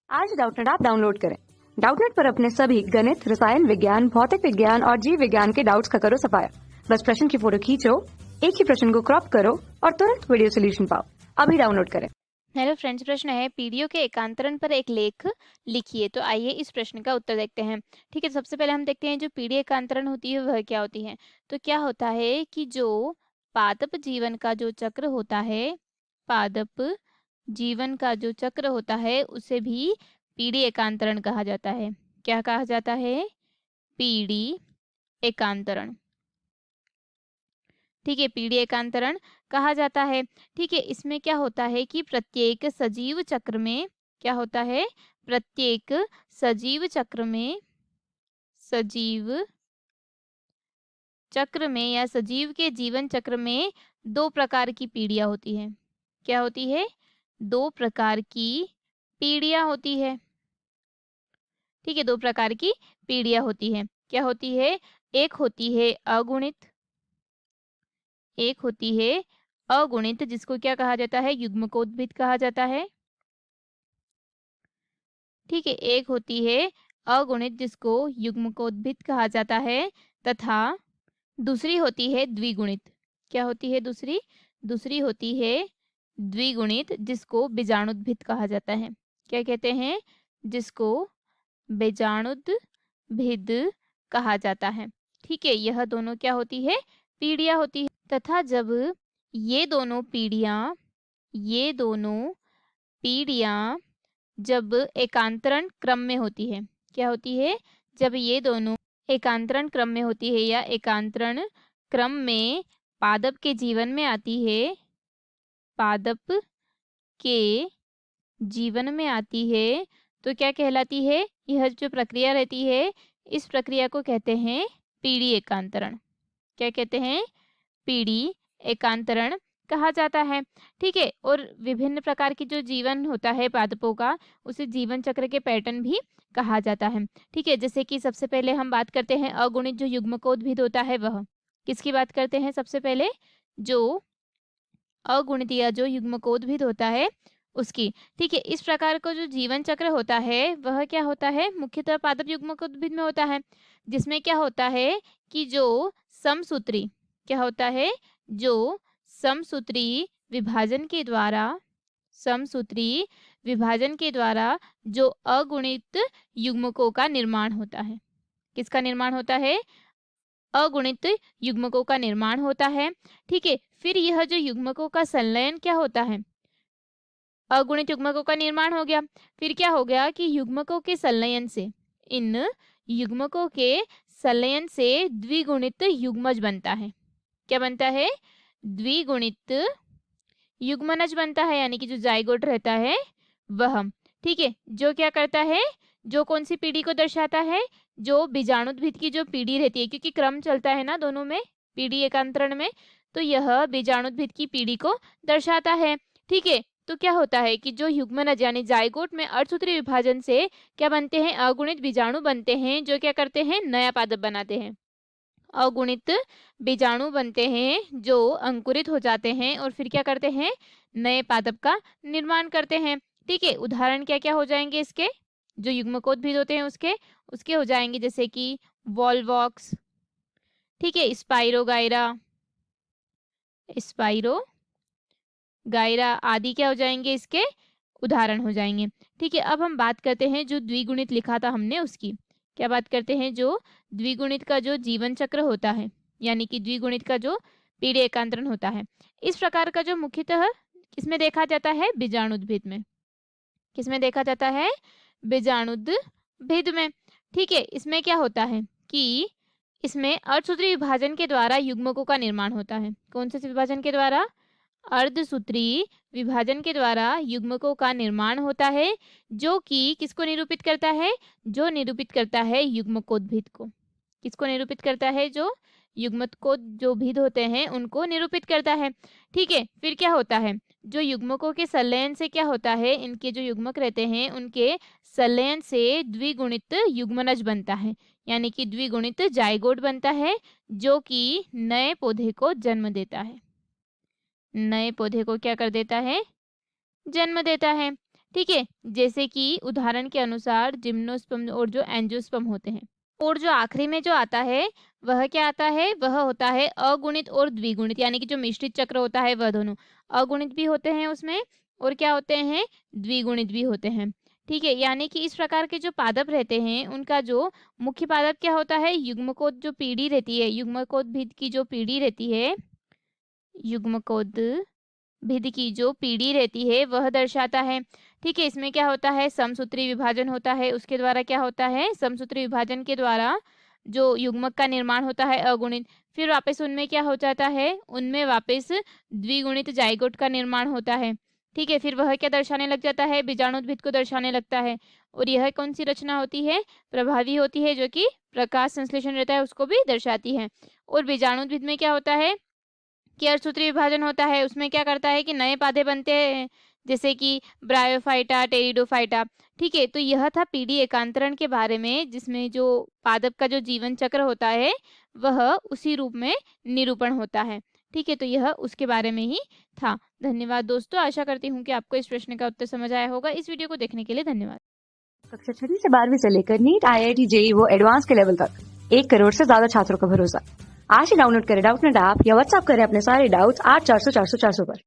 आज Doubtnut app download करें। Doubtnut पर अपने सभी गणित, रसायन विज्ञान, भौतिक विज्ञान और जीव विज्ञान के डाउट्स का करो सफाया। बस प्रश्न की फोटो खींचो, एक ही प्रश्न को क्रॉप करो और तुरंत वीडियो सोल्यूशन पाओ। अभी डाउनलोड करें। हेलो फ्रेंड्स, प्रश्न है पीढ़ियों के एकांतरण पर एक लेख लिखिए। तो आइए इस प्रश्न का उत्तर देखते हैं। ठीक है, सबसे पहले हम देखते हैं जो पीढ़ी एकांतरण होती है वह क्या होती है। तो क्या होता है कि जो पादप जीवन का जो चक्र होता है, पादप जीवन का जो चक्र होता है उसे भी पीढ़ी एकांतरण कहा जाता है। क्या कहा जाता है? पीढ़ी एकांतरण। ठीक है, पीढ़ी एकांतरण कहा जाता है। ठीक है, इसमें क्या होता है कि प्रत्येक सजीव चक्र में क्या होता है? प्रत्येक सजीव चक्र में, सजीव चक्र में या सजीव के जीवन चक्र में दो प्रकार की पीढ़ियां होती है। क्या होती है? दो प्रकार की पीढ़ियां होती है। ठीक है, दो प्रकार की पीढ़ियां होती है। क्या होती है? एक होती है अगुणित, एक होती है अगुणित जिसको क्या कहा जाता है? युग्मकोद्भिद कहा जाता है। ठीक है, एक होती है अगुणित जिसको युग्मकोद्भिद कहा जाता है, तथा दूसरी होती है द्विगुणित। क्या होती है दूसरी? दूसरी होती है द्विगुणित जिसको बीजाणुद्भिद कहा जाता है। क्या कहते हैं? जिसको बीजाणुद्भिद कहा जाता है। ठीक है, यह दोनों क्या होती है? पीढ़ियां होती है। तथा जब ये दोनों पीढ़ियां जब एकांतरण क्रम में होती है। क्या होती है? जब ये दोनों एकांतरण क्रम में होती है या एकांतरण क्रम में पादप के जीवन में आती है, पादप के जीवन में आती है, तो क्या कहलाती है? यह जो प्रक्रिया रहती है इस प्रक्रिया को कहते हैं पीढ़ी एकांतरण। क्या कहते हैं? पीढ़ी एकांतरण कहा जाता है। ठीक है, और विभिन्न प्रकार की जो जीवन होता है पादपों का उसे जीवन चक्र के पैटर्न भी कहा जाता है। ठीक है, जैसे कि सबसे पहले हम बात करते हैं अगुणित जो युग्मकोद्भिद होता है वह किसकी बात करते हैं? सबसे पहले जो अगुणित या जो युग्मकोद्भिद होता है उसकी। ठीक है, इस प्रकार का जो जीवन चक्र होता है वह क्या होता है? मुख्यतः पादप युग्मकोद्भिद में होता है, जिसमें क्या होता है कि जो समसूत्री क्या होता है? जो समसूत्री विभाजन के द्वारा, समसूत्री विभाजन के द्वारा जो अगुणित युग्मकों का निर्माण होता है। किसका निर्माण होता है? अगुणित युग्मकों का निर्माण होता है। ठीक है, फिर यह जो युग्मकों का संलयन क्या होता है? अगुणित युग्मकों का निर्माण हो गया, फिर क्या हो गया कि युग्मकों के संलयन से, इन युग्मकों के संलयन से द्विगुणित युग्मज बनता है। क्या बनता है? द्विगुणित युग्मनज बनता है, यानी कि जो जाइगोट रहता है वह। ठीक है, जो क्या करता है? जो कौन सी पीढ़ी को दर्शाता है? जो बीजाणुद्भिद की जो पीढ़ी रहती है, क्योंकि क्रम चलता है ना दोनों में पीढ़ी एकांतरण में, तो यह बीजाणुद्भिद की पीढ़ी को दर्शाता है। ठीक है, तो क्या होता है कि जो युग्मनज यानी जाइगोट में अर्धसूत्री विभाजन से क्या बनते हैं? अगुणित बीजाणु बनते हैं, जो क्या करते हैं? नया पादप बनाते हैं। अगुणित बीजाणु बनते हैं जो अंकुरित हो जाते हैं और फिर क्या करते हैं? नए पादप का निर्माण करते हैं। ठीक है, उदाहरण क्या क्या हो जाएंगे इसके? जो युग्मकोद्भिद होते हैं उसके उसके हो जाएंगे, जैसे कि वॉलवॉक्स, ठीक है, स्पाइरो गायरा आदि क्या हो जाएंगे? इसके उदाहरण हो जाएंगे। ठीक है, अब हम बात करते हैं जो द्विगुणित लिखा था हमने उसकी। क्या बात करते हैं? जो द्विगुणित का जो जीवन चक्र होता है, यानी कि द्विगुणित का जो पीढ़ी एकांतरण होता है, इस प्रकार का जो मुख्यतः किसमें देखा जाता है? बीजाणुद्भिद में। किसमें देखा जाता है? बीजाणुद्भिद में। ठीक है, इसमें क्या होता है कि इसमें अर्धसूत्री विभाजन के द्वारा युग्मकों का निर्माण होता है। कौन से विभाजन के द्वारा? अर्धसूत्री विभाजन के द्वारा युग्मकों का निर्माण होता है, जो कि किसको निरूपित करता है? जो निरूपित करता है युग्मकोद्भिद को। किसको निरूपित करता है? जो युग्मकोद जो भिद होते हैं उनको निरूपित करता है। ठीक है, फिर क्या होता है? जो युग्मकों के संलयन से क्या होता है? इनके जो युग्मक रहते हैं उनके संलयन से द्विगुणित युग्मनज बनता है, यानी कि द्विगुणित जाइगोट बनता है, जो कि नए पौधे को जन्म देता है। नए पौधे को क्या कर देता है? जन्म देता है। ठीक है, जैसे कि उदाहरण के अनुसार जिम्नोस्पर्म और जो एंजियोस्पर्म होते हैं। और जो आखिरी में जो आता है वह क्या आता है, वह होता है अगुणित और द्विगुणित, यानी कि जो मिश्रित चक्र होता है वह दोनों अगुणित भी होते हैं उसमें, और क्या होते हैं, द्विगुणित भी होते हैं। ठीक है, यानी कि इस प्रकार के जो पादप रहते हैं उनका जो मुख्य पादप क्या होता है, युग्मकोद जो पीढ़ी रहती है, युग्मकोद भिद की जो पीढ़ी रहती है, युग्मकोद भिद की जो पीढ़ी रहती है वह दर्शाता है। ठीक है, इसमें क्या होता है, समसूत्री विभाजन होता है, उसके द्वारा क्या होता है, समसूत्री विभाजन के द्वारा जो युग्मक का निर्माण होता है अगुणित, फिर वापस उनमें क्या हो जाता है, उनमें वापस द्विगुणित जाइगोट का निर्माण होता है। ठीक है, फिर वह क्या दर्शाने लग जाता है, बीजाणुद्भिद को दर्शाने लगता है। और यह कौन सी रचना होती है, प्रभावी होती है, जो कि प्रकाश संश्लेषण रहता है उसको भी दर्शाती है। और बीजाणुद्भिद में क्या होता है कि अर्धसूत्री विभाजन होता है, उसमें क्या करता है कि नए पौधे बनते हैं, जैसे कि ब्रायोफाइटा, टेरिडोफाइटा। ठीक है, तो यह था पीढ़ी एकांतरण के बारे में, जिसमें जो पादप का जो जीवन चक्र होता है वह उसी रूप में निरूपण होता है। ठीक है, तो यह उसके बारे में ही था। धन्यवाद दोस्तों, आशा करती हूँ कि आपको इस प्रश्न का उत्तर समझ आया होगा। इस वीडियो को देखने के लिए धन्यवाद। कक्षा 6वीं से 12वीं से लेकर नीट, IIT, JEE वो एडवांस के लेवल तक 1 करोड़ से ज्यादा छात्रों का भरोसा। आज ही डाउनलोड करें डाउटनेट ऐप या व्हाट्सएप करें अपने सारे डाउट्स 8400 400 400 पर।